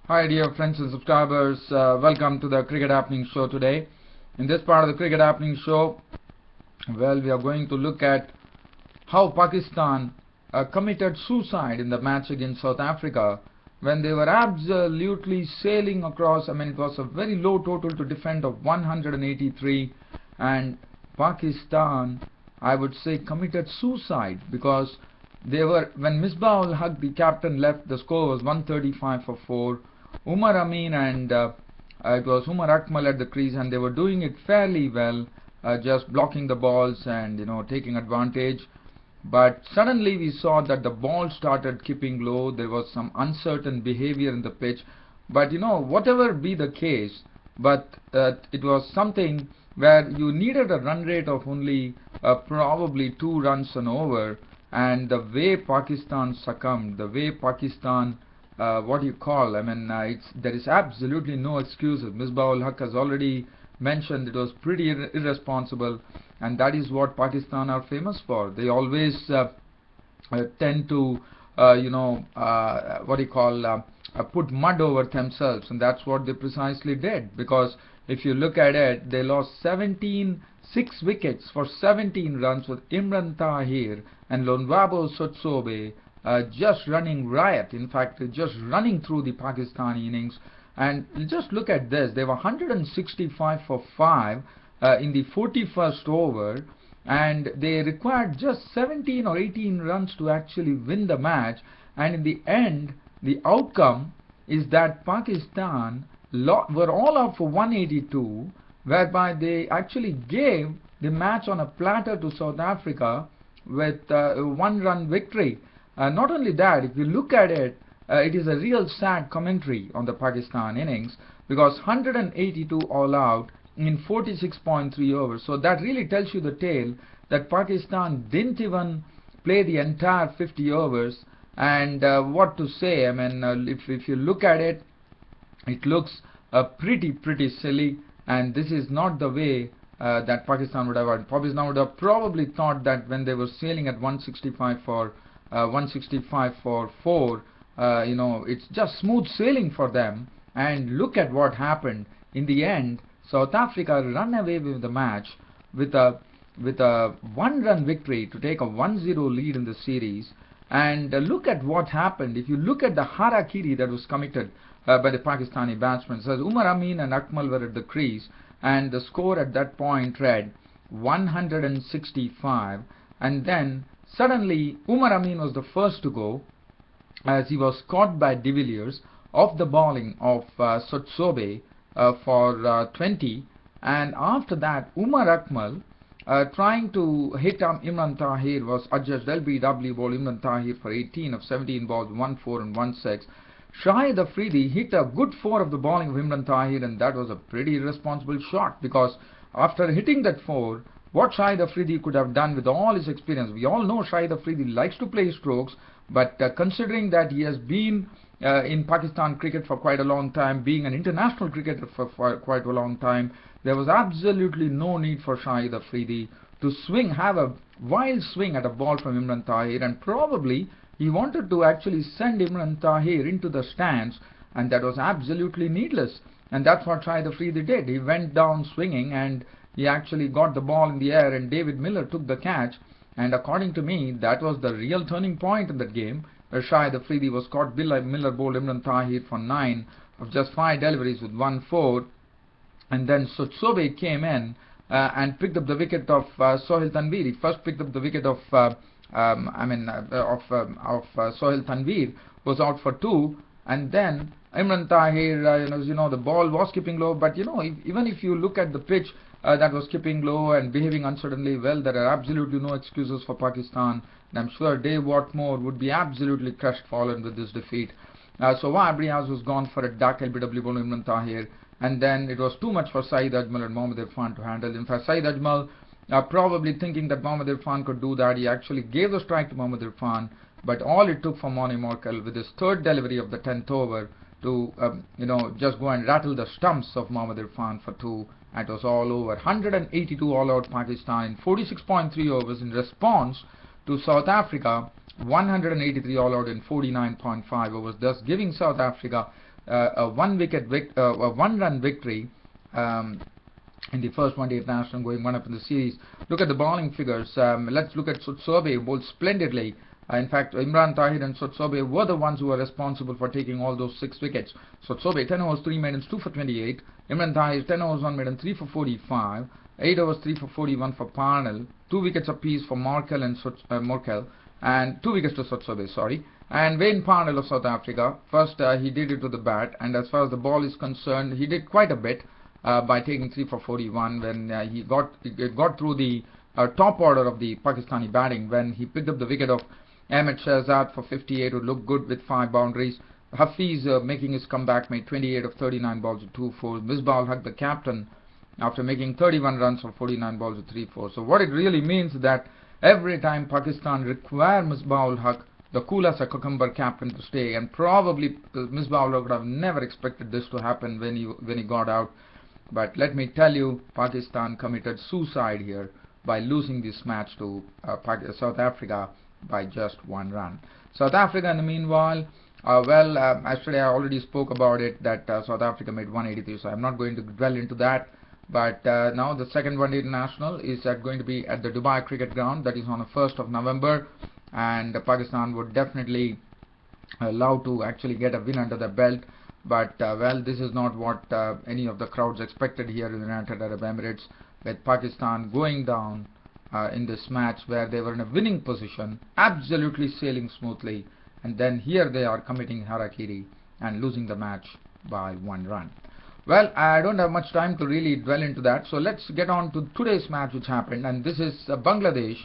Hi dear friends and subscribers, welcome to the Cricket Happening Show today. In this part of the Cricket Happening Show, we are going to look at how Pakistan committed suicide in the match against South Africa when they were absolutely sailing across. It was a very low total to defend of 183, and Pakistan, I would say, committed suicide because when Misbah-ul-Haq, the captain, left, the score was 135 for 4. Umar Amin and it was Umar Akmal at the crease, and they were doing it fairly well, just blocking the balls and taking advantage. But suddenly we saw that the ball started keeping low. There was some uncertain behavior in the pitch. But whatever be the case, but it was something where you needed a run rate of only probably 2 runs an over. And the way Pakistan succumbed, the way Pakistan there is absolutely no excuses. Misbah-ul-Haq has already mentioned it was pretty irresponsible, and that is what Pakistan are famous for. They always tend to put mud over themselves, and that's what they precisely did. Because if you look at it, they lost 6 wickets for 17 runs with Imran Tahir and Lonwabo Sotsobe just running riot. In fact, just running through the Pakistani innings. And just look at this. They were 165 for 5 in the 41st over, and they required just 17 or 18 runs to actually win the match. And in the end, the outcome is that Pakistan were all out for 182, whereby they actually gave the match on a platter to South Africa with a 1-run victory. Not only that, if you look at it, it is a real sad commentary on the Pakistan innings, because 182 all out in 46.3 overs. So that really tells you the tale that Pakistan didn't even play the entire 50 overs. And what to say? If you look at it, it looks pretty silly, and this is not the way that Pakistan would have had. Pakistan would have probably thought that when they were sailing at 165 for 4, it's just smooth sailing for them. And look at what happened in the end. South Africa run away with the match with a 1-run victory to take a 1-0 lead in the series. And look at what happened. If you look at the harakiri that was committed by the Pakistani batsmen, says Umar Amin and Akmal were at the crease, and the score at that point read 165. And then suddenly Umar Amin was the first to go, as he was caught by De Villiers off the bowling of Sotsobe for 20. And after that, Umar Akmal trying to hit Imran Tahir was adjudged LBW ball. Imran Tahir for 18 of 17 balls, 1-4 and 1-6. Shahid Afridi hit a good 4 of the bowling of Imran Tahir, and that was a pretty irresponsible shot, because after hitting that 4, what Shahid Afridi could have done with all his experience, we all know Shahid Afridi likes to play strokes, but considering that he has been in Pakistan cricket for quite a long time, being an international cricketer for quite a long time, there was absolutely no need for Shahid Afridi to have a wild swing at a ball from Imran Tahir, and probably he wanted to actually send Imran Tahir into the stands, and that was absolutely needless. And that's what Shahid Afridi did. He went down swinging, and he actually got the ball in the air, and David Miller took the catch. And according to me, that was the real turning point in that game, where Shahid Afridi was caught. Miller bowled Imran Tahir for 9 of just 5 deliveries with 1-4. And then Sotsobe came in and picked up the wicket of Sohail Tanvir. He first picked up the wicket of Sohail Tanvir, was out for 2. And then Imran Tahir, the ball was keeping low. But even if you look at the pitch, that was keeping low and behaving uncertainly well, there are absolutely no excuses for Pakistan. And I'm sure Dave Watmore would be absolutely crestfallen with this defeat. So Abriaz was gone for a duck, LBW ball Imran Tahir. And then it was too much for Saeed Ajmal and Mohammad Irfan to handle. In fact, Saeed Ajmal, probably thinking that Mohammad Irfan could do that, he actually gave the strike to Mohammad Irfan. But all it took for Moni Morkel with his 3rd delivery of the 10th over to just go and rattle the stumps of Mohammad Irfan for 2. It was all over. 182 all out Pakistan in 46.3 overs in response to South Africa 183 all out in 49.5 overs, thus giving South Africa a one-run victory in the first one-day international, going one up in the series. Look at the bowling figures. Let's look at Sotsobe, who bowled splendidly. In fact, Imran Tahir and Sotsobe were the ones who were responsible for taking all those 6 wickets. Sotsobe 10 overs 3 maidens 2 for 28. Imran Tahir 10 overs 1 maiden 3 for 45. 8 overs 3 for 41 for Parnell. 2 wickets apiece for Morkel and and 2 wickets to Sotsobe, sorry. And Wayne Parnell of South Africa, first he did it with the bat, and as far as the ball is concerned, he did quite a bit by taking 3 for 41 when he got through the top order of the Pakistani batting, when he picked up the wicket of Ahmed Shahzad for 58, who looked good with 5 boundaries. Hafiz making his comeback, made 28 of 39 balls with 2 fours. Misbah Haq, the captain, after making 31 runs for 49 balls with 3 fours. So what it really means is that every time Pakistan require Misbah Haq, the cool as a cucumber captain, to stay, and probably Misbah Haq would have never expected this to happen when he got out. But let me tell you, Pakistan committed suicide here by losing this match to South Africa by just 1 run. South Africa, in the meanwhile, yesterday I already spoke about it, that South Africa made 183, so I'm not going to dwell into that. But now the second one-day international is going to be at the Dubai Cricket Ground. That is on the 1st of November, and Pakistan would definitely love to actually get a win under the belt. But this is not what any of the crowds expected here in the United Arab Emirates, with Pakistan going down in this match where they were in a winning position, absolutely sailing smoothly, and then here they are committing harakiri and losing the match by 1 run. Well, I don't have much time to really dwell into that, so let's get on to today's match which happened, and this is Bangladesh,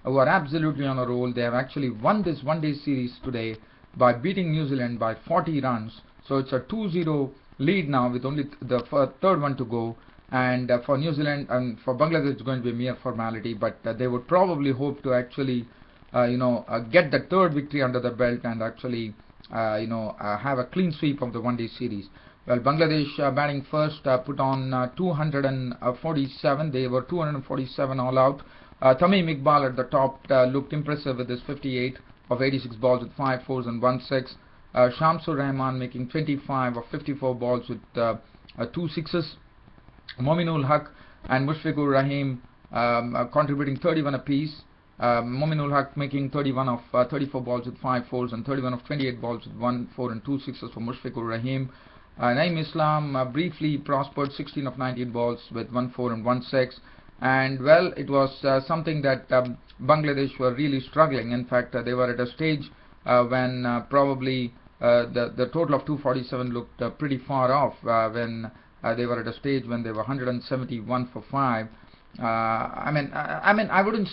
who are absolutely on a roll. They have actually won this one-day series today by beating New Zealand by 40 runs. So it's a 2-0 lead now with only the third one to go. And for New Zealand and for Bangladesh, it's going to be a mere formality, but they would probably hope to actually, get the third victory under the belt and actually, have a clean sweep of the one-day series. Well, Bangladesh batting first put on 247. They were 247 all out. Tamim Iqbal at the top looked impressive with his 58 of 86 balls with 5 fours and 1 6. Shamsur Rahman making 25 of 54 balls with 2 sixes. Mominul Haq and Mushfiqur Rahim contributing 31 apiece. Mominul Haq making 31 of 34 balls with 5 fours and 31 of 28 balls with 1 4 and 2 sixes for Mushfiqur Rahim. Naeem Islam briefly prospered, 16 of 19 balls with 1 4 and 1 6. And well, it was something that Bangladesh were really struggling. In fact, they were at a stage when probably the total of 247 looked pretty far off, when they were at a stage when they were 171 for 5. I wouldn't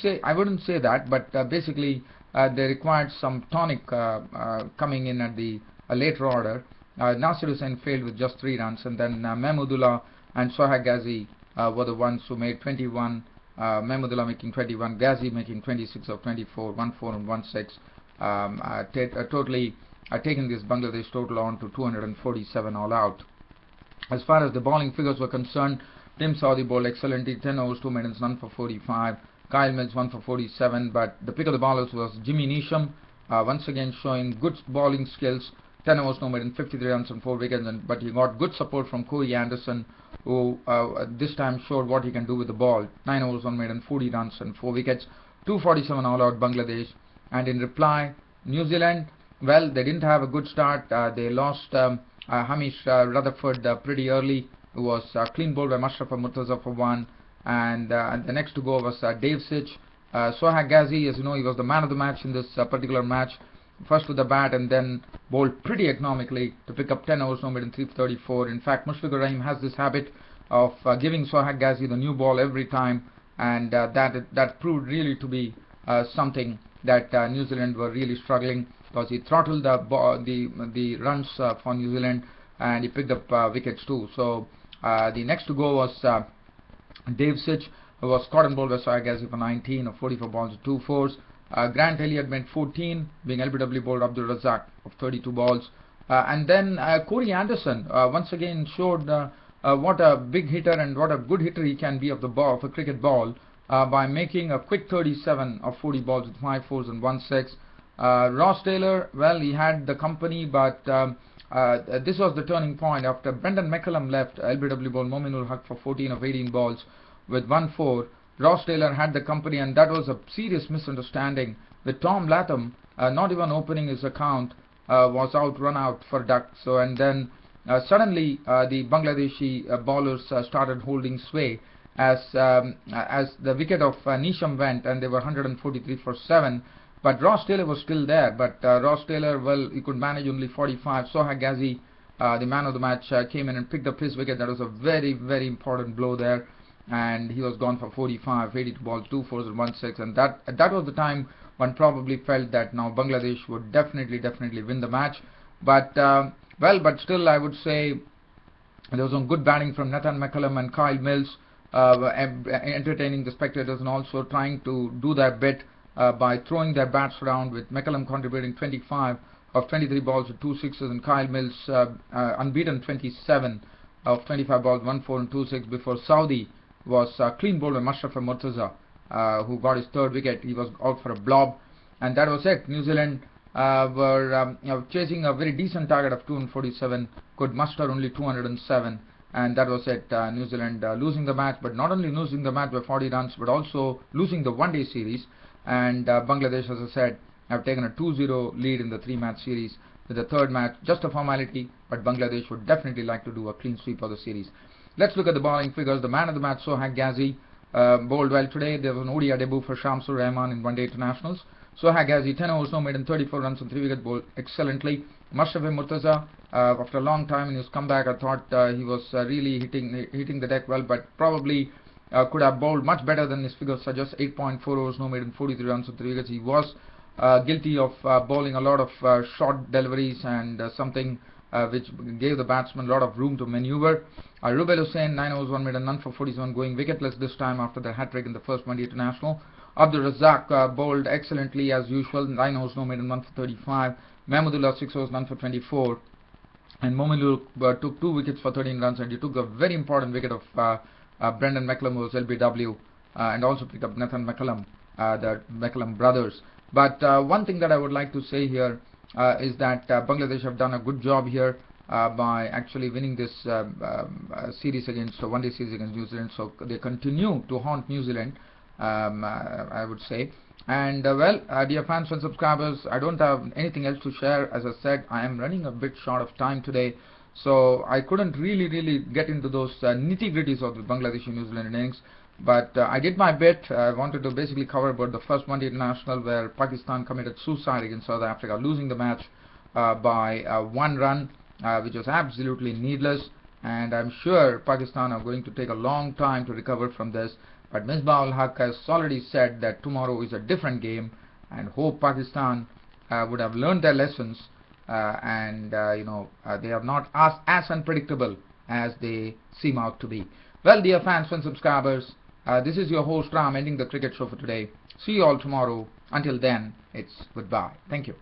say that, but basically they required some tonic coming in at the later order. Nasir Hussain failed with just 3 runs, and then Mahmudullah and Sohail Ghazi were the ones who made 21. Mahmudullah making 21, Ghazi making 26 of 24, 1 4 and 1 6, totally taking this Bangladesh total on to 247 all out. As far as the bowling figures were concerned, Tim Saudi bowled excellently, 10 overs 2 maidens, none for 45. Kyle Mills 1 for 47, but the pick of the bowlers was Jimmy Neesham, once again showing good bowling skills. 10 overs no maiden, 53 runs and 4 wickets, but he got good support from Corey Anderson, who this time showed what he can do with the ball. 9 overs 1 maiden, 40 runs and 4 wickets. 247 all out Bangladesh. And in reply, New Zealand, well, they didn't have a good start. They lost Hamish Rutherford pretty early, who was clean bowled by Mustafa Murtaza for 1. And the next to go was Dave Sitch. Sohail Ghazi, as you know, he was the man of the match in this particular match. First with the bat and then bowled pretty economically to pick up 10 overs no maiden, 3 for 34. In fact, Mushfiqur Rahim has this habit of giving Sohail Ghazi the new ball every time, and that proved really to be something that New Zealand were really struggling, because he throttled the runs for New Zealand, and he picked up wickets too. So the next to go was Dave Sitch, who was caught and bowled by Sohail Ghazi for 19 of 44 balls with 2 fours. Grant Elliott made 14, being LBW bowled Abdul Razak of 32 balls. And then Corey Anderson once again showed what a big hitter and what a good hitter he can be of the ball, of a cricket ball, by making a quick 37 of 40 balls with 5 fours and 1 6. Ross Taylor, well, he had the company, but this was the turning point. After Brendan McCullum left, LBW bowled Mominul Haq for 14 of 18 balls with 1-4. Ross Taylor had the company, and that was a serious misunderstanding with Tom Latham not even opening his account, was run out for duck. So and then suddenly the Bangladeshi bowlers started holding sway as the wicket of Nisham went, and they were 143 for 7. But Ross Taylor was still there. But Ross Taylor, well, he could manage only 45. Sohail Ghazi, the man of the match, came in and picked up his wicket. That was a very, very important blow there, and he was gone for 45, 82 balls, 2 fours and 1 6. And that was the time one probably felt that now Bangladesh would definitely win the match. But but still, I would say there was some good batting from Nathan McCullum and Kyle Mills, entertaining the spectators and also trying to do their bit by throwing their bats around, with McCullum contributing 25 of 23 balls with 2 sixes, and Kyle Mills unbeaten 27 of 25 balls, 1 4 and 2 6 before Saudi was clean bowled by Mushraf Murtaza, who got his third wicket. He was out for a blob, and that was it. New Zealand were chasing a very decent target of 247, could muster only 207, and that was it. New Zealand losing the match, but not only losing the match by 40 runs, but also losing the one-day series. And Bangladesh, as I said, have taken a 2-0 lead in the 3-match series, with the third match just a formality, but Bangladesh would definitely like to do a clean sweep of the series. Let's look at the bowling figures. The man of the match, Sohail Ghazi, bowled well today. There was an ODI debut for Shamsur Rahman in one-day internationals. Sohail Ghazi, 10 overs, no maiden, 34 runs and 3 wickets, bowled excellently. Mushraf Murtaza, after a long time in his comeback, I thought he was really hitting the deck well, but probably could have bowled much better than his figures suggest. 8.4 overs, no maiden, 43 runs and 3 wickets. He was guilty of bowling a lot of short deliveries and something which gave the batsman a lot of room to maneuver. Rubel Hussain, 9 overs, 1 maiden, none for 47, going wicketless this time after the hat-trick in the first one-day international. Abdul Razak bowled excellently as usual, 9 overs, no maiden, 1 for 35. Mahmudullah, 6 overs, none for 24. And Mominul took 2 wickets for 13 runs, and he took the very important wicket of Brendan McCullum, who was LBW, and also picked up Nathan McCullum, the McCullum brothers. But one thing that I would like to say here is that Bangladesh have done a good job here by actually winning this series against one-day series against New Zealand. So they continue to haunt New Zealand, I would say. And well, dear fans and subscribers, I don't have anything else to share. As I said, I am running a bit short of time today, so I couldn't really get into those nitty-gritties of the Bangladesh and New Zealand innings. But I did my bit. I wanted to basically cover about the first one-day international where Pakistan committed suicide against South Africa, losing the match by 1 run, which was absolutely needless. And I'm sure Pakistan are going to take a long time to recover from this. But Misbah-ul-Haq has already said that tomorrow is a different game, and hope Pakistan would have learned their lessons, and they are not as unpredictable as they seem out to be. Well, dear fans and subscribers, this is your host Ram ending the cricket show for today. See you all tomorrow. Until then, it's goodbye. Thank you.